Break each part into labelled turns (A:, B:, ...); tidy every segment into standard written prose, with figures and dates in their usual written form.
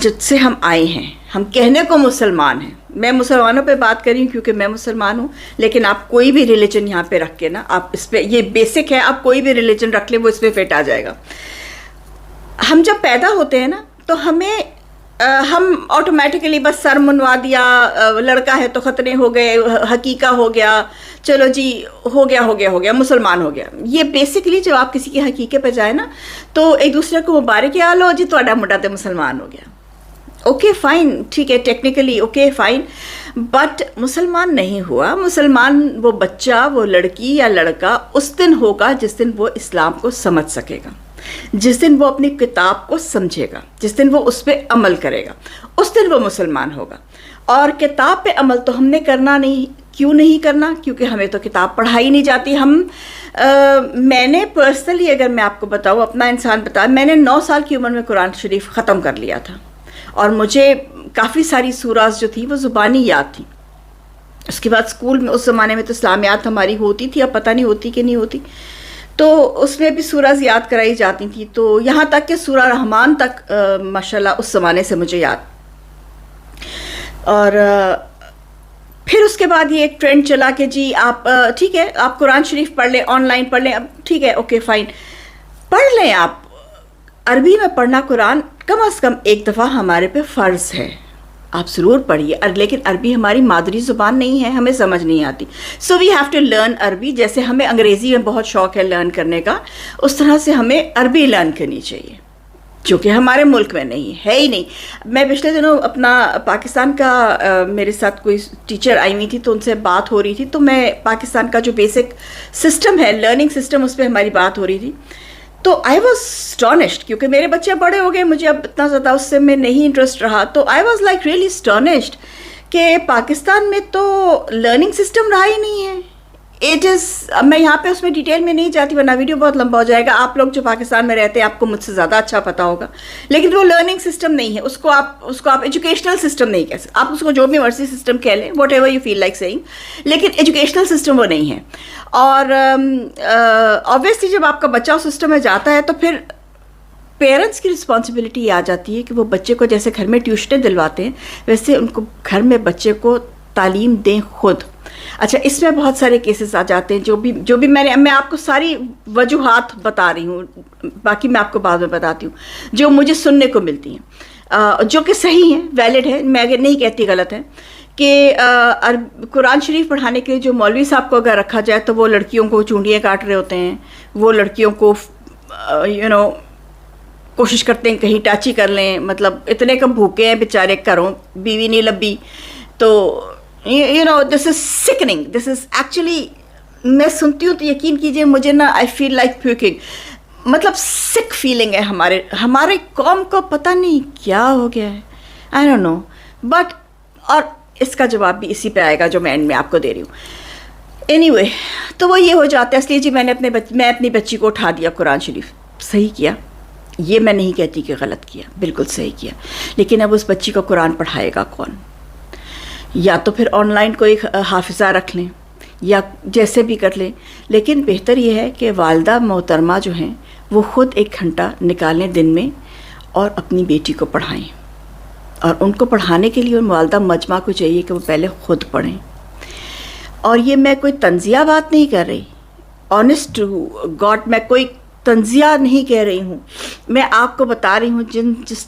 A: جس سے ہم آئے ہیں. ہم کہنے کو مسلمان ہیں, میں مسلمانوں پہ بات کر رہی ہوں کیونکہ میں مسلمان ہوں, لیکن آپ کوئی بھی ریلیجن یہاں پہ رکھ کے نا, آپ اس پہ, یہ بیسک ہے, آپ کوئی بھی ریلیجن رکھ لیں وہ اس پہ فٹ آ جائے گا. ہم جب پیدا ہوتے ہیں نا تو ہم آٹومیٹیکلی بس سر منوا دیا, لڑکا ہے تو ختنے ہو گئے, حقیقہ ہو گیا, چلو جی ہو گیا مسلمان ہو گیا. یہ بیسکلی جب آپ کسی کے حقیقے پہ جائیں نا تو ایک دوسرے کو مبارکیاں لو, جی تہاڈا منڈا تے مسلمان ہو گیا. اوکے فائن, ٹھیک ہے, ٹیکنیکلی اوکے فائن, بٹ مسلمان نہیں ہوا. مسلمان وہ بچہ, وہ لڑکی یا لڑکا اس دن ہوگا جس دن وہ اسلام کو سمجھ سکے گا, جس دن وہ اپنی کتاب کو سمجھے گا, جس دن وہ اس پہ عمل کرے گا, اس دن وہ مسلمان ہوگا. اور کتاب پہ عمل تو ہم نے کرنا نہیں. کیوں نہیں کرنا؟ کیونکہ ہمیں تو کتاب پڑھائی نہیں جاتی. میں نے پرسنلی اگر میں آپ کو بتاؤں, اپنا انسان بتاؤں, میں نے 9 سال کی عمر میں قرآن شریف ختم کر لیا تھا, اور مجھے کافی ساری سوراز جو تھی وہ زبانی یاد تھی. اس کے بعد اسکول میں اس زمانے میں تو اسلامیات ہماری ہوتی تھی, اب پتہ نہیں ہوتی کہ نہیں ہوتی, تو اس میں بھی سوراز یاد کرائی جاتی تھی. تو یہاں تک کہ سورہ رحمان تک ماشاءاللہ اس زمانے سے مجھے یاد. اور پھر اس کے بعد یہ ایک ٹرینڈ چلا کہ جی آپ ٹھیک ہے, آپ قرآن شریف پڑھ لیں, آن لائن پڑھ لیں, اب ٹھیک ہے, اوکے فائن, پڑھ لیں. آپ عربی میں پڑھنا قرآن کم از کم ایک دفعہ ہمارے پہ فرض ہے, آپ ضرور پڑھیے. لیکن عربی ہماری مادری زبان نہیں ہے, ہمیں سمجھ نہیں آتی. سو وی ہیو ٹو لرن عربی. جیسے ہمیں انگریزی میں بہت شوق ہے لرن کرنے کا, اس طرح سے ہمیں عربی لرن کرنی چاہیے, جو کہ ہمارے ملک میں نہیں ہے ہی نہیں. میں پچھلے دنوں اپنا پاکستان کا, میرے ساتھ کوئی ٹیچر آئی ہوئی تھی تو ان سے بات ہو رہی تھی, تو میں پاکستان کا جو بیسک سسٹم ہے, لرننگ سسٹم, اس پہ ہماری بات ہو رہی تھی. تو آئی واز اسٹانشڈ, کیونکہ میرے بچے بڑے ہو گئے, مجھے اب اتنا زیادہ اس سے میں نہیں انٹرسٹ رہا. تو آئی واز لائک ریئلی اسٹانشڈ کہ پاکستان میں تو لرننگ سسٹم رہا ہی نہیں ہے. اٹ از, میں یہاں پہ اس میں ڈیٹیل میں نہیں جاتی ورنہ ویڈیو بہت لمبا ہو جائے گا. آپ لوگ جو پاکستان میں رہتے ہیں آپ کو مجھ سے زیادہ اچھا پتا ہوگا, لیکن وہ لرننگ سسٹم نہیں ہے. اس کو آپ ایجوکیشنل سسٹم نہیں کہہ سکتے. آپ اس کو جو بھی مرضی سسٹم کہہ لیں, whatever you feel like saying, لیکن ایجوکیشنل سسٹم وہ نہیں ہے. اور آبویسلی جب آپ کا بچہ اس سسٹم میں جاتا ہے تو پھر پیرنٹس کی رسپانسبلٹی یہ آ جاتی ہے کہ وہ بچے کو جیسے گھر میں ٹیوشنیں دلواتے ہیں ویسے ان کو گھر میں بچے کو تعلیم دیں خود. اچھا, اس میں بہت سارے کیسز آ جاتے ہیں جو بھی میں آپ کو ساری وجوہات بتا رہی ہوں, باقی میں آپ کو بعد میں بتاتی ہوں, جو مجھے سننے کو ملتی ہیں, جو کہ صحیح ہیں, ویلڈ ہیں, میں اگر نہیں کہتی غلط ہے, کہ قرآن شریف پڑھانے کے لیے جو مولوی صاحب کو اگر رکھا جائے تو وہ لڑکیوں کو چونڈیاں کاٹ رہے ہوتے ہیں, وہ لڑکیوں کو کوشش کرتے ہیں کہیں ٹاچی کر لیں. مطلب اتنے کم بھوکے ہیں بیچارے, گھروں بیوی نہیں لبھی. تو دس از سکننگ, دس از ایکچولی, میں سنتی ہوں تو یقین کیجئے مجھے نا آئی فیل لائک پیوکنگ. مطلب سک فیلنگ ہے ہمارے قوم کو, پتہ نہیں کیا ہو گیا ہے, آئی ڈونٹ نو. بٹ اور اس کا جواب بھی اسی پہ آئے گا جو میں اینڈ میں آپ کو دے رہی ہوں. اینی وے, تو وہ یہ ہو جاتا ہے. اس لیے جی میں اپنی بچی کو اٹھا دیا قرآن شریف. صحیح کیا, یہ میں نہیں کہتی کہ غلط کیا, بالکل صحیح کیا. لیکن اب اس بچی کو قرآن پڑھائے گا کون؟ یا تو پھر آن لائن کوئی حافظہ رکھ لیں یا جیسے بھی کر لیں. لیکن بہتر یہ ہے کہ والدہ محترمہ جو ہیں وہ خود 1 گھنٹہ نکالیں دن میں اور اپنی بیٹی کو پڑھائیں. اور ان کو پڑھانے کے لیے ان والدہ مجمع کو چاہیے کہ وہ پہلے خود پڑھیں. اور یہ میں کوئی تنزیہ بات نہیں کر رہی, آنیسٹ ٹو گاڈ میں کوئی تنزیہ نہیں کہہ رہی ہوں. میں آپ کو بتا رہی ہوں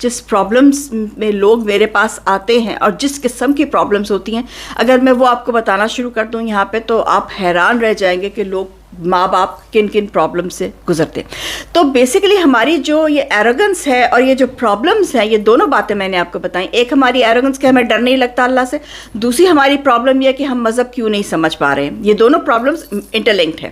A: جس پرابلمس میں لوگ میرے پاس آتے ہیں اور جس قسم کی پرابلمس ہوتی ہیں, اگر میں وہ آپ کو بتانا شروع کر دوں یہاں پہ تو آپ حیران رہ جائیں گے کہ لوگ ماں باپ کن کن پرابلم سے گزرتے. تو بیسیکلی ہماری جو یہ ایروگنس ہے اور یہ جو پرابلمس ہیں, یہ دونوں باتیں میں نے آپ کو بتائیں. ایک ہماری ایروگنس کہ ہمیں ڈر نہیں لگتا اللہ سے, دوسری ہماری پرابلم یہ کہ ہم مذہب کیوں نہیں سمجھ پا رہے ہیں. یہ دونوں پرابلمس انٹرلنکڈ ہیں.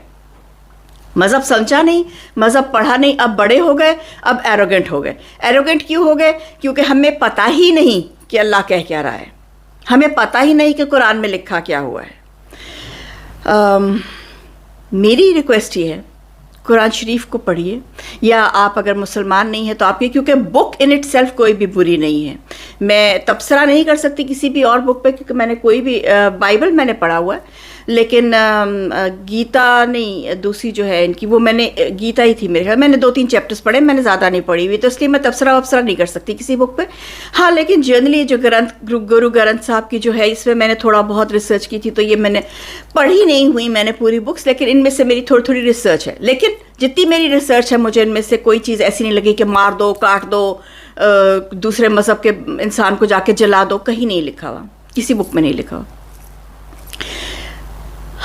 A: مذہب سمجھا نہیں, مذہب پڑھا نہیں, اب بڑے ہو گئے, اب ایروگنٹ ہو گئے. ایروگنٹ کیوں ہو گئے؟ کیونکہ ہمیں پتہ ہی نہیں کہ اللہ کہہ کیا رہا ہے, ہمیں پتہ ہی نہیں کہ قرآن میں لکھا کیا ہوا ہے. میری ریکویسٹ یہ ہے, قرآن شریف کو پڑھیے, یا آپ اگر مسلمان نہیں ہیں تو آپ یہ, کیونکہ بک ان اٹ سیلف کوئی بھی بری نہیں ہے. میں تبصرہ نہیں کر سکتی کسی بھی اور بک پہ, کیونکہ میں نے کوئی بھی بائبل میں نے پڑھا ہوا ہے, لیکن گیتا نہیں، دوسری جو ہے ان کی، وہ میں نے گیتا ہی تھی میرے خیال، میں نے 2-3 چیپٹرز پڑھے، میں نے زیادہ نہیں پڑھی ہوئی، تو اس لیے میں تبصرہ نہیں کر سکتی کسی بک پہ. ہاں لیکن جنرلی جو گرو گرنتھ صاحب کی جو ہے، اس میں میں نے تھوڑا بہت ریسرچ کی تھی، تو یہ میں نے پڑھی نہیں ہوئی میں نے پوری بکس، لیکن ان میں سے میری تھوڑی ریسرچ ہے. لیکن جتنی میری ریسرچ ہے، مجھے ان میں سے کوئی چیز ایسی نہیں لگی کہ مار دو، کاٹ دو، دوسرے مذہب کے انسان کو جا کے جلا دو، کہیں نہیں لکھا ہوا، کسی بک میں نہیں لکھا ہوا.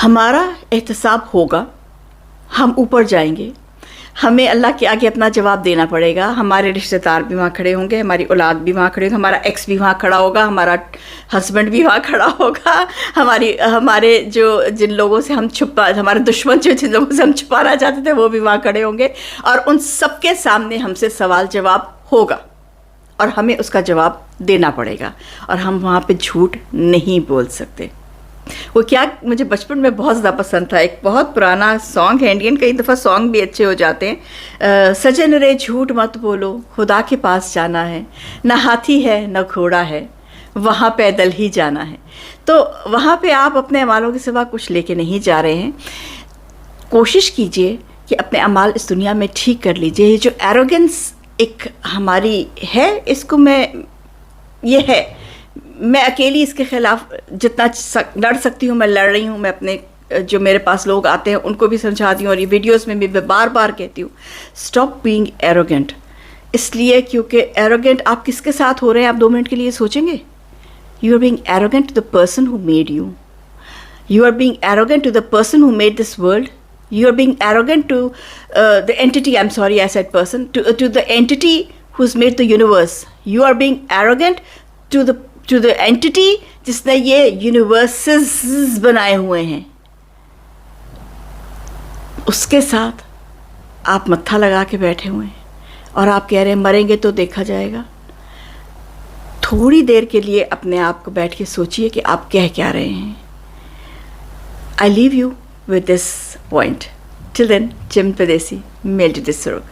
A: ہمارا احتساب ہوگا، ہم اوپر جائیں گے، ہمیں اللہ کے آگے اپنا جواب دینا پڑے گا. ہمارے رشتہ دار بھی وہاں کھڑے ہوں گے، ہماری اولاد بھی وہاں کھڑے ہوں گے، ہمارا ایکس بھی وہاں کھڑا ہوگا، ہمارا ہسبینڈ بھی وہاں کھڑا ہوگا، ہمارے جن لوگوں سے ہم ہمارے دشمن جن لوگوں سے ہم چھپانا چاہتے تھے وہ بھی وہاں کھڑے ہوں گے، اور ان سب کے سامنے ہم سے سوال جواب ہوگا، اور ہمیں اس کا جواب دینا پڑے گا، اور ہم وہاں پہ جھوٹ نہیں بول سکتے. وہ کیا مجھے بچپن میں بہت زیادہ پسند تھا، ایک بہت پرانا سانگ ہے انڈین، کئی دفعہ سانگ بھی اچھے ہو جاتے ہیں. سجن رے جھوٹ مت بولو، خدا کے پاس جانا ہے، نہ ہاتھی ہے نہ گھوڑا ہے، وہاں پیدل ہی جانا ہے. تو وہاں پہ آپ اپنے اعمالوں کے سوا کچھ لے کے نہیں جا رہے ہیں. کوشش کیجئے کہ اپنے اعمال اس دنیا میں ٹھیک کر لیجئے. یہ جو ایروگنس ایک ہماری ہے، اس کو میں اکیلی اس کے خلاف جتنا لڑ سکتی ہوں میں لڑ رہی ہوں. میں اپنے جو میرے پاس لوگ آتے ہیں ان کو بھی سمجھاتی ہوں، اور یہ ویڈیوز میں بھی میں بار بار کہتی ہوں، اسٹاپ بینگ ایروگنٹ. اس لیے کیونکہ ایروگنٹ آپ کس کے ساتھ ہو رہے ہیں، آپ 2 منٹ کے لیے سوچیں گے. You are being arrogant to the person who made you. You are being arrogant to the person who made this world. You are being arrogant to the entity, I'm sorry I said person, to the entity who's made the universe. You are being arrogant to the entity جس نے یہ universes بنائے ہوئے ہیں. اس کے ساتھ آپ متھا لگا کے بیٹھے ہوئے ہیں، اور آپ کہہ رہے ہیں مریں گے تو دیکھا جائے گا. تھوڑی دیر کے لیے اپنے آپ کو بیٹھ کے سوچئے کہ آپ کہہ کیا رہے ہیں. I leave you with this point. Till then, Jim Padesi, Mail to this Suruk.